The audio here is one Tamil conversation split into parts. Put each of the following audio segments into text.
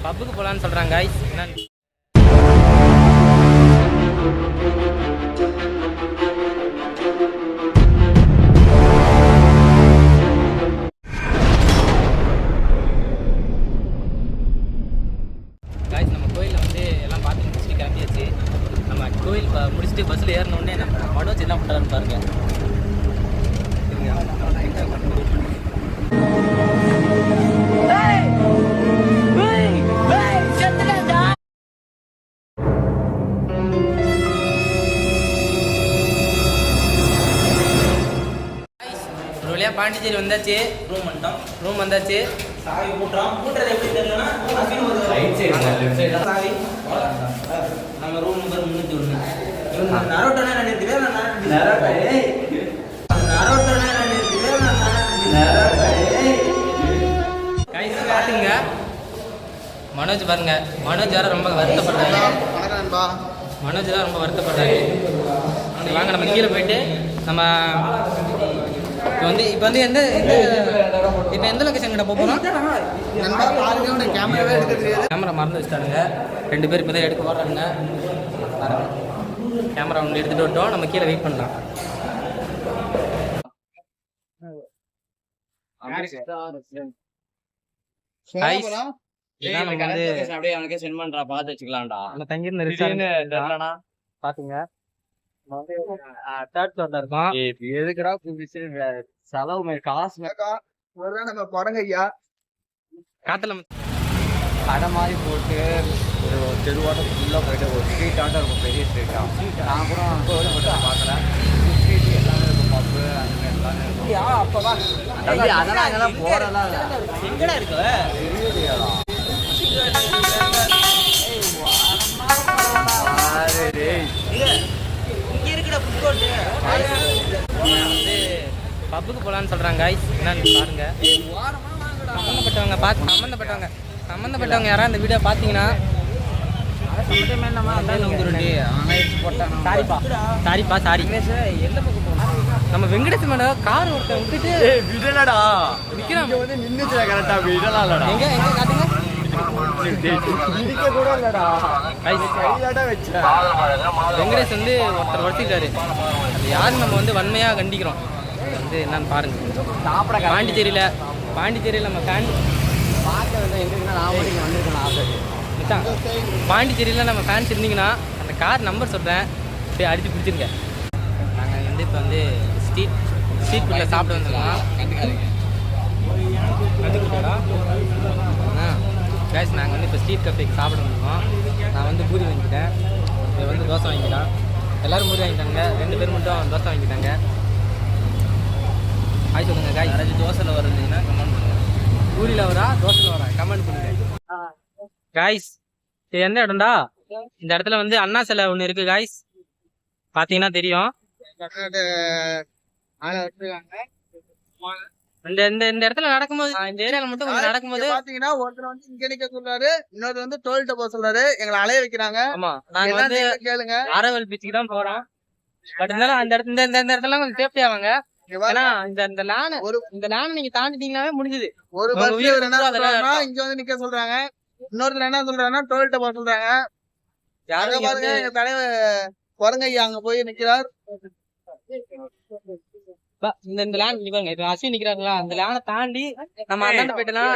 பப்புக்கு போகலான்னு சொல்கிறாங்க guys. என்னன்னு guys, நம்ம கோயிலில் வந்து எல்லாம் பார்த்து முடிச்சுட்டு கிளம்பியாச்சு. நம்ம கோயில் முடிச்சுட்டு பஸ்ஸில் ஏறினோடனே நம்ம மனோஜ் என்ன பண்ணுறான்னு பாருங்க. பாண்டிச்சேரி வந்தாச்சு. ரூம் வந்தாச்சு. சாவி பூட்டுறது எப்படி தெரியலன்னா சாவி நம்ம ரூம் நம்பர் 301. நரோட்டோனே காட்டுங்க. மனோஜ் பாருங்க. மனோஜ் யாரும் ரொம்ப வருத்தப்படுறாங்க. மனோஜ் தான் ரொம்ப வருத்தப்படுறாரு. வாங்க நம்ம கீழே போயிட்டு நம்ம இப்போ வந்து எந்த லொக்கேஷன் கிட்ட போகிறோம். கேமரா மறந்து வச்சுட்டானுங்க 2 பேர். இப்போ தான் எடுக்க போடுறாங்க. கேமரா ஒன்று எடுத்துகிட்டு விட்டோம். நம்ம கீழே வெயிட் பண்ணலாம். அப்படியே அவனுக்கே சென்ட் பண்றா, பார்த்து வச்சுக்கலாம்டா. தங்கியிருந்த பாத்துங்க. எதுக்குடா செலவு காசு நம்ம படங்கய்யா காத்துல கடை மாதிரி போட்டு ஒரு தெருவாட்டம் ஃபுல்லாக போயிட்டு ஒரு ஸ்ட்ரீட் ஆட்டம் இருக்கும், பெரிய ஸ்ட்ரீட்டா. நான் கூட அங்கே மட்டும் பார்க்குறேன். ஸ்ட்ரீட் எல்லாமே இருக்கும், பப்பு அந்த மாதிரி எல்லாமே இருக்கும். அப்பவா அதெல்லாம் அங்கெல்லாம் போகிறதெல்லாம் இல்லை. எங்கடா இருக்கு வந்து பப்புக்கு போகலான்னு சொல்கிறாங்க guys. என்னன்னு பாருங்க. சம்மந்தப்பட்டவங்க யாராவது இந்த வீடியோ பார்த்தீங்கன்னா சாரி. எந்த பக்கம் போகணும்? நம்ம வெங்கடேஷ் மேடம் கார் ஒருத்தர் விட்டுட்டு விடலடா நிற்கிறான். வந்து நின்றுச்சுடா கரெக்டாக. விடலாம்டா. எங்க காட்டுங்க. வெங்கடேஷ் வந்து ஒருத்தர் வச்சுக்கிட்டாரு. அது யாரும் நம்ம வந்து வன்மையாக கண்டிக்கிறோம். வந்து என்னன்னு பாருங்க. பாண்டிச்சேரியில் நம்ம பாண்டிச்சேரியில் நம்ம ஃபேன்ஸ் இருந்தீங்கன்னா அந்த கார் நம்பர் சொல்கிறேன், அப்படியே அடித்து பிடிச்சிருங்க. நாங்கள் வந்து இப்போ வந்து ஸ்ட்ரீட் ஃபுட்டில் சாப்பிட வந்துருக்கோம். கேஸ் நாங்கள் வந்து இப்போ ஸ்ட்ரீட் கஃபேக்கு சாப்பிட வந்துருக்கோம். நான் வந்து பூரி வாங்கிட்டேன். இதை வந்து தோசை வாங்கிட்டான். எல்லோரும் பூரி வாங்கிட்டாங்க. 2 பேர் மட்டும் தோசை வாங்கிட்டாங்க. ஆய் சொல்லுங்கள் காய். யாராச்சும் தோசையில் வருதுன்னா கமெண்ட் பண்ணுங்கள். பூரியில் வரா தோசையில் வரா கமெண்ட் பண்ணுங்கள் காய்ஸ். இது எந்த இடம்டா? இந்த இடத்துல வந்து அண்ணா சிலை ஒன்று இருக்குது காய்ஸ். பார்த்தீங்கன்னா தெரியும். இந்த இடத்துல நடக்கும்போது, இந்த ஏரியால மட்டும் கொஞ்சம் நடக்கும்போது பாத்தீங்கன்னா ஒருத்தர் வந்து இங்க நிக்க சொல்றாரு, இன்னொரு வந்து டோல்ட்ட போக சொல்றாரு. எங்களை அலைய வைக்கிறாங்க. ஆமா, நாங்க வந்து கேளுங்க ஆரவல் பீச்சுக்கு தான் போறோம். பட் இருந்தாலும் அந்த இடத்துல இந்த இடத்துல கொஞ்சம் சேஃப்டி ஆவாங்க. ஏன்னா இந்த லேன் நீங்க தாண்டிட்டீங்கன்னாவே முடிஞ்சது. ஒரு பஸ் இங்க வந்து நிக்க சொல்றாங்க. இன்னொருத்தர் என்ன சொல்றாங்கன்னா டோல்ட்ட போக சொல்றாங்க. யாரும் பாருங்க, எங்க தலைவர் குரங்கையா அங்க போய் நிக்கிறார். இந்த லேண்ட் பாருங்க, இப்ப அஸ்வின் நிக்கிறாங்களா, அந்த லேனை தாண்டி நம்ம அண்ணாண்ட போயிட்டோம்னா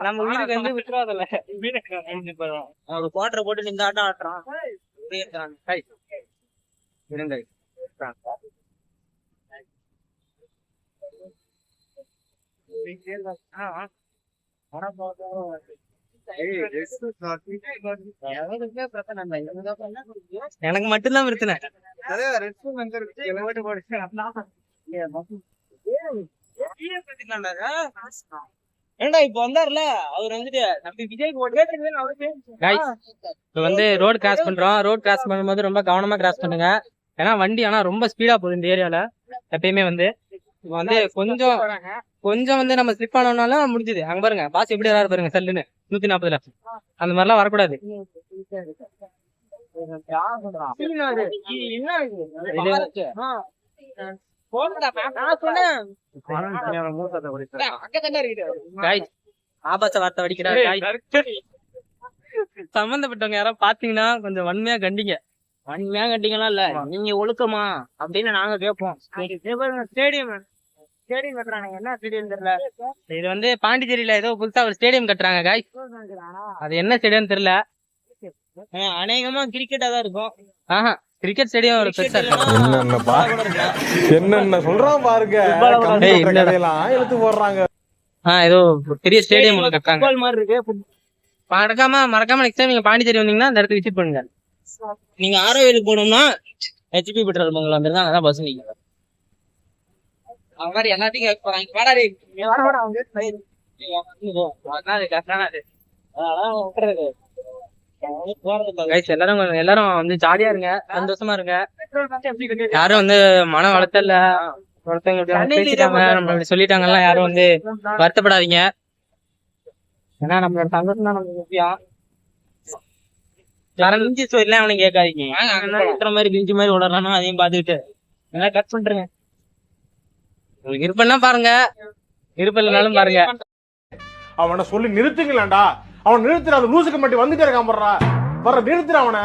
நம்ம வீட்டுக்கு வந்து விட்டுருவாதில்ல. ஒரு குவாட்டரை போட்டு இந்த ஆட்டம் ஆட்டுறான். எனக்கு மட்டும்தான் பிரச்சனை. ஏண்டா இப்ப வந்தாருல அவர் வந்துட்டு இப்ப வந்து ரோட் கிராஸ் பண்றோம். ரோட் கிராஸ் பண்ணும்போது ரொம்ப கவனமா கிராஸ் பண்ணுங்க. ஏன்னா வண்டி ஆனா ரொம்ப ஸ்பீடா போகுது இந்த ஏரியால எப்பயுமே. வந்து இப்ப வந்து கொஞ்சம் வந்து நம்ம ஸ்லிப் ஆனோம்னாலும் முடிஞ்சுது. அங்க பாருங்க பாஸ் எப்படி வராரு பாருங்க, சல்லுன்னு 140ல. அந்த மாதிரிலாம் வரக்கூடாது. ஆபாச வார்த்தை வடிக்கிறார். சம்பந்தப்பட்டவங்க யாராவது பாத்தீங்கன்னா கொஞ்சம் வன்மையா கண்டிங்க. வன்மையா கட்டிக்கலாம் இல்ல, நீங்க ஒழுக்கமா அப்படின்னு நாங்க கேட்போம். ஸ்டேடியம் கட்டுறாங்க, என்ன ஸ்டேடியம் தெரியல. இது வந்து பாண்டிச்சேரியில ஏதோ புதுசா ஒரு ஸ்டேடியம் கட்டுறாங்க காய். அது என்ன ஸ்டேடியம் தெரியல. அநேகமா கிரிக்கெட்டா தான் இருக்கும். ஆஹா, கிரிக்கெட் ஸ்டேடியம் ஒரு பெருசா இருக்கு. என்னென்னப்பா என்னென்ன சொல்றான் பாருங்க. ஏய், இல்ல. கதையெல்லாம் இழுத்து போடுறாங்க. ஏதோ ஒரு பெரிய ஸ்டேடியம் ஒன்று கட்டுறாங்க. ஃபுட்பால் மாதிரி இருக்கு. மறக்காம நெக்ஸ்ட் டைம் நீங்க பாண்டிச்சேரி வந்தீங்கன்னா அந்த இடத்துக்கு விசிட் பண்ணுங்க. நீங்க ஆரோவிலுக்கு போனோம்னா ஹெச்பி பெட்ரோல் பங்க்ல வந்துருந்தா அங்கதான் பஸ் நீங்க. அவங்க மாதிரி எல்லாத்தையும் கேட்க போறாங்க. வாடா டேய். அது கரெக்டான அது. Guys, எல்லாரும் வந்து ஜாலியா இருங்க, சந்தோஷமா இருங்க. யாரும் வந்து மன வளர்த்தல ஒருத்தவங்க இப்படி வந்து பேசிட்டாங்க, நம்ம இப்படி சொல்லிட்டாங்கன்னா யாரும் வந்து வருத்தப்படாதீங்க. ஏன்னா நம்மளோட சந்தோஷம் தான் நமக்கு முக்கியம். பிஞ்சு ஸ்டோரிலாம் அவனும் கேட்காதீங்க. இத்தனை மாதிரி பிஞ்சு மாதிரி விடறானோ அதையும் பாத்துக்கிட்டு என்ன கட் பண்றேங்க. உங்களுக்கு இருப்பேன்னா பாருங்க, இருப்பு இல்லைனாலும் பாருங்க. அவனை சொல்லி நிறுத்துங்களேன்டா. அவன் நிறுத்துற அந்த லூசுக்கு மட்டும் வந்துட்டே இருக்கான். வர்ற நிறுத்துற அவனை.